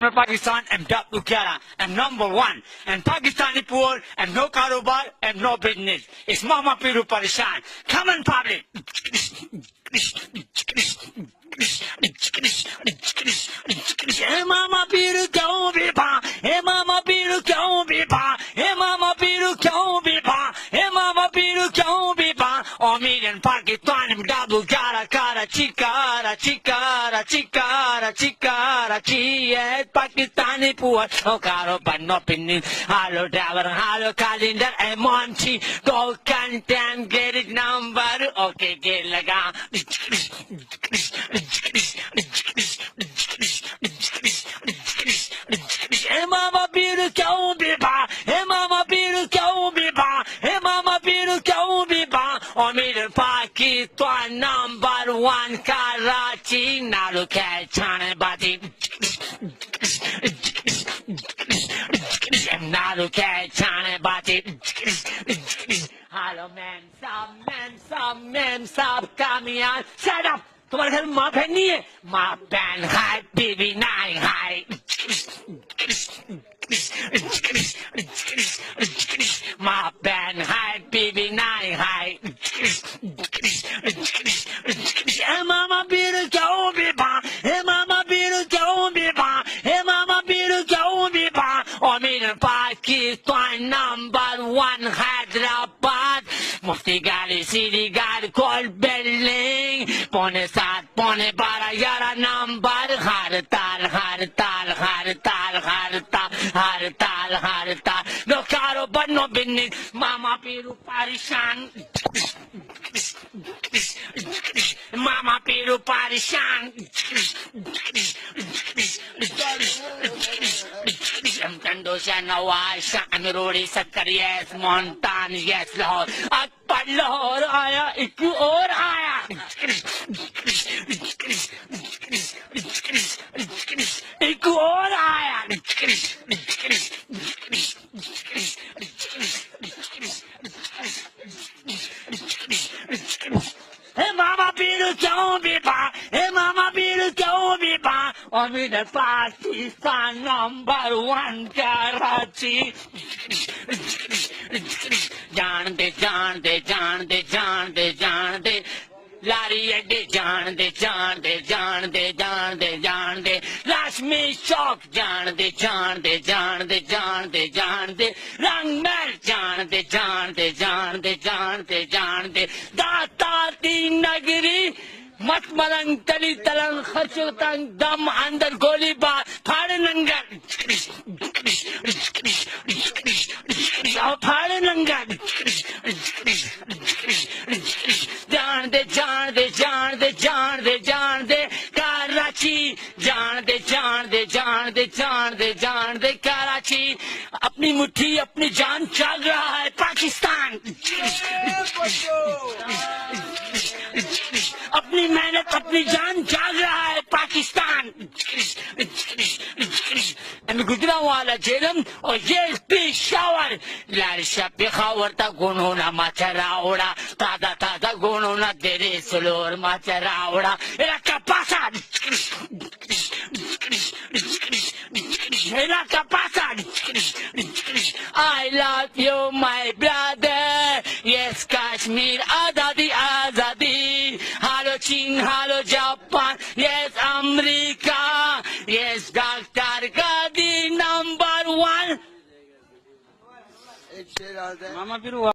Pakistan and Dr. Kyara and number one and Pakistani poor and no karobar and no business. It's Mama Piru Parishan. Come on, public. Hey Mama Piru kyun bipa? Hey Mama Piru kyun bipa? Hey Mama Piru kyun bipa? Hey Mama Piru kyun bipa? O million Pakistani double Kyara Kara chikara chikara chikara chikara chi. Pakistani poor no karo but no pinning. Hello driver, hello calendar and Monty. Go content get it number. Okay, get laga. Hey Mama Piru kyun bipa? Hey Mama Piru kyun bipa? Hey Mama Piru kyun bipa? O million Pakistan number one Karachi. Now look at China body. Now look at China body. Hello man, sab kamiyan. Shut up. तुम्हारे घर माँ बहन नहीं है? माँ बहन है, baby नाई है. माँ बहन है, बेबी नाई है. Hey Mama Piru kyun bipa? Hey Mama Piru kyun bipa? Hey Mama Piru kyun bipa? O million Pakistan number one Hyderabad. Mufti Gali City Gali Cold Building. Pone 7 pone 12 11 number. Hartal. No caro but no business. Mama Piru Parishan. Mama Piru Parishan. Kandoshan Nawaz Shan Rodi Sakkar yes Montan yes Lahore Akbar Lahore aaya ek aur aaya ek aur aaya. Hey Mama Piru kyun bipa? Hey Mama Piru kyun bipa? O million Pakistan number one Karachi. Jaante Lari Adde jaante Lashmi Chowk jaante Rangmehal jaante Daatati Nagari Mat Malang Tali Talang Khachutang Dam Andar Goli Baar Phade Nangar Phade Nangar जानते कराची जानते कराची अपनी मुट्ठी अपनी जान चल रहा है पाकिस्तान अपनी मेहनत अपनी जान जाग रहा है पाकिस्तान मैं गुजरा वाला जेलम और ये पेशावर लारिशा पेखावर ता गुनोना माचरावड़ा तादा गुनोना तेरे सलोर माचरावड़ा एरा कपासा एरा कपासा I love you my brother yes Kashmir azadi hello Chin hello Japan yes America yes Dr. Gadi number one. Mama Piru